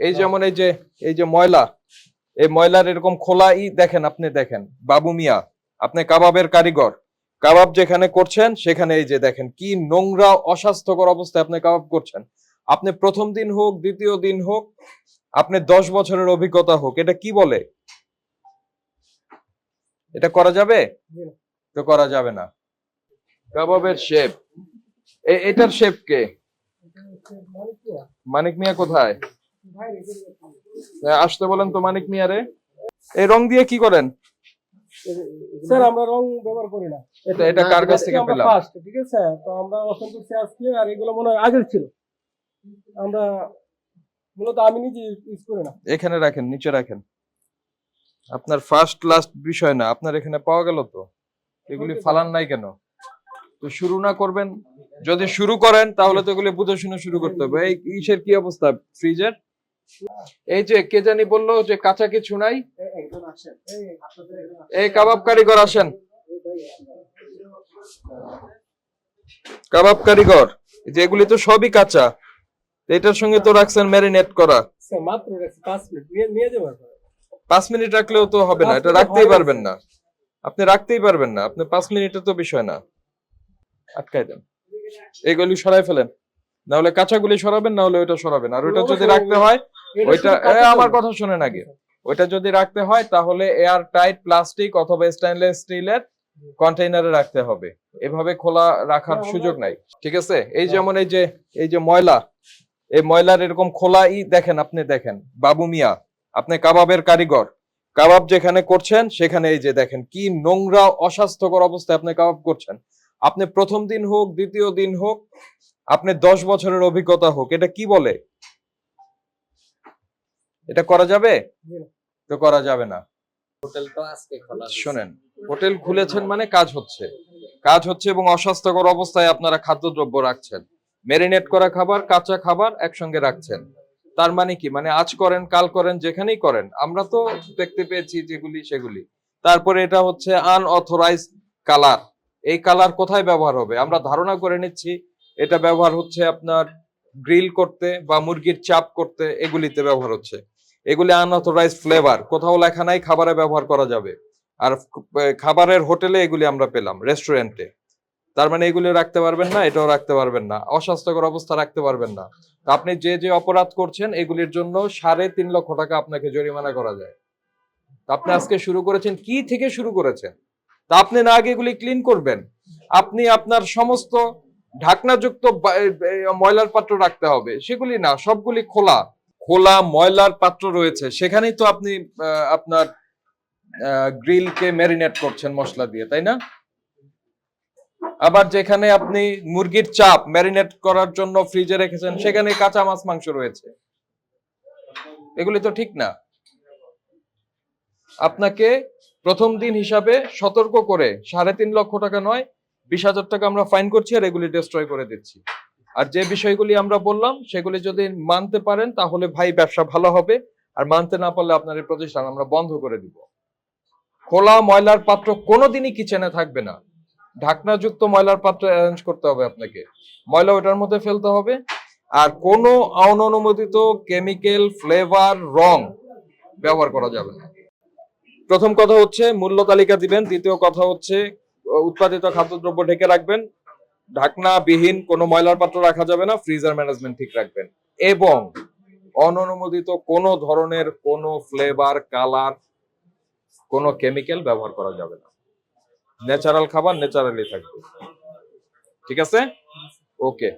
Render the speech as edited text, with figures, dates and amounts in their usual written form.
এই যেমন এই যে ময়লা, এই ময়লার এরকম খোলা দেখেন, আপনি দেখেন বাবু মিয়া, আপনি কাবাবের কারিগর, কাবাব যেখানে করছেন সেখানে এই যে দেখেন কি নোংরা অস্বাস্থ্যকর অবস্থায় আপনি কাবাব করছেন। আপনি প্রথম দিন হোক, দ্বিতীয় দিন হোক, আপনি 10 বছরের অভিজ্ঞতা হোক, এটা কি বলে? এটা করা যাবে? তো করা যাবে না। কাবাবের শেফ, এটার শেফ কে? মানিক মিয়া কোথায়? আসতে বলেন তো মানিক মিয়া রে। এই রং দিয়ে কি করেন? স্যার আমরা রং ব্যবহার করি না। এটা কার কাছ থেকে পেলাম? ফার্স্ট, ঠিক আছে? তো আমরা ওপেন করছি আজকে, আর এগুলো মনে হয় আগের ছিল। আমরা মূলত আমি নিজে ইউজ করি না। এখানে রাখেন, নিচে রাখেন। আপনার ফার্স্ট লাস্ট বিষয় না, আপনার এখানে পাওয়া গেল তো, এগুলি ফালান নাই কেন? তো শুরু না করবেন, যদি শুরু করেন তাহলে তো এগুলি বুঝে শুনে শুরু করতে হবে। এই ইসের কি অবস্থা ফ্রিজের? এই যে কে জানি বললো যে কাঁচা কিছু নাই। এই কাবাব কারিগর আসেন, কাবাব কারিগর, যে এগুলি তো সবই কাঁচা, এটার সঙ্গে তো রাখছেন ম্যারিনেট করা। স্যার মাত্র 5 মিনিট নিয়ে যাবো। 5 মিনিট রাখলেও তো হবে না, এটা রাখতেই পারবেন না, আপনি রাখতেই পারবেন না, আপনি 5 মিনিটের তো বিষয় না। আটকাই দেন, এইগুলি সরাই ফেলেন, না হলে কাঁচাগুলি সরাবেন, না হলে ওইটা সরাবেন। আর ওইটা যদি রাখতে হয়, ওইটা আমার কথা শুনেন আগে, ওইটা যদি রাখতে হয় তাহলে এয়ার টাইট প্লাস্টিক অথবা স্টেনলেস স্টিলের কন্টেইনারে রাখতে হবে, এভাবে খোলা রাখার সুযোগ নাই, ঠিক আছে? এই যেমন এই যে ময়লা, এই ময়লার এরকম খোলা দেখেন, আপনি দেখেন বাবু মিয়া, আপনি কাবাবের কারিগর, কাবাব যেখানে করছেন সেখানে এই যে দেখেন কি নোংরা অস্বাস্থ্যকর অবস্থায় আপনি কাবাব করছেন। আপনি প্রথম দিন হোক, দ্বিতীয় দিন হোক, আপনি 10 বছরের অভিজ্ঞতা হোক, এটা কি বলে? এটা করা যাবে? তো করা যাবে না। হোটেল তো আজকে খোলা। শোনেন, হোটেল খুলেছেন মানে কাজ হচ্ছে, কাজ হচ্ছে, এবং অস্বাস্থ্যকর অবস্থায় আপনারা খাদ্যদ্রব্য রাখছেন, ম্যারিনেট করা খাবার, কাঁচা খাবার একসঙ্গে রাখছেন। তার মানে কি? মানে আজ করেন, কাল করেন, যেখানেই করেন, আমরা তো দেখতে পেয়েছি যেগুলি সেগুলি। তারপরে এটা হচ্ছে আনঅথরাইজ কালার, এই কালার কোথায় ব্যবহার হবে? আমরা ধারণা করে নিচ্ছি এটা ব্যবহার হচ্ছে আপনার গ্রিল করতে বা মুরগির চাপ করতে, এগুলিতে ব্যবহার হচ্ছে। এগুলি আনঅথরাইজ ফ্লেভার, কোথাও লেখা নাই খাবারে ব্যবহার করা যাবে। আর খাবারের হোটেলে এগুলি আমরা পেলাম, রেস্টুরেন্টে। তার মানে এগুলি রাখতে পারবেন না, এটাও রাখতে পারবেন না, অস্বাস্থ্যকর অবস্থা রাখতে পারবেন না। আপনি যে অপরাধ করছেন এগুলির জন্য 3.5 লক্ষ টাকা আপনাকে জরিমানা করা যায়। আপনি আজকে শুরু করেছেন, কি থেকে শুরু করেছেন? তা আপনি না আগে এগুলি ক্লিন করবেন? আপনি আপনার সমস্ত ঢাকনাযুক্ত ময়লার পাত্র রাখতে হবে, সেগুলি না, সবগুলি খোলা খোলা ময়লার পাত্র রয়েছে, সেখানেই তো আপনি আপনার গ্রিলকে ম্যারিনেট করছেন মশলা দিয়ে, তাই না? আবার যেখানে আপনি মুরগির চাপ ম্যারিনেট করার জন্য ফ্রিজে রেখেছেন সেখানে কাঁচা মাছ মাংস রয়েছে, এগুলি তো ঠিক না। আপনাকে প্রথম দিন হিসাবে সতর্ক করে 3.5 লক্ষ টাকা নয়, 20,000 টাকা আমরা ফাইন করছি, আর এগুলি ডিস্ট্রয় করে দিচ্ছি। আর যে বিষয়গুলি আমরা বললাম সেগুলি যদি মানতে পারেন তাহলে ভাই ব্যবসা ভালো হবে, আর মানতে না পারলে আপনার এই প্রতিষ্ঠান আমরা বন্ধ করে দিব। খোলা ময়লার পাত্র কোনোদিনই কিচেনে থাকবে না, ঢাকনাযুক্ত ময়লার পাত্র অ্যারেঞ্জ করতে হবে আপনাকে, ময়লা ওটার মধ্যে ফেলতে হবে। আর কোনো অননুমোদিত কেমিক্যাল, ফ্লেভার, রং ব্যবহার করা যাবে না। প্রথম কথা হচ্ছে মূল্য তালিকা দিবেন, দ্বিতীয় কথা হচ্ছে উৎপাদিত খাদ্যদ্রব্য ঢেকে রাখবেন, ঢাকনাবিহীন কোনো ময়লার পাত্র রাখা যাবে না, ফ্রিজার ম্যানেজমেন্ট ঠিক রাখবেন, এবং অননুমোদিত কোনো ধরনের কোনো ফ্লেভার, কালার, কোনো কেমিক্যাল ব্যবহার করা যাবে না। ন্যাচারাল খাবার ন্যাচারালি থাকবে, ঠিক আছে? ওকে।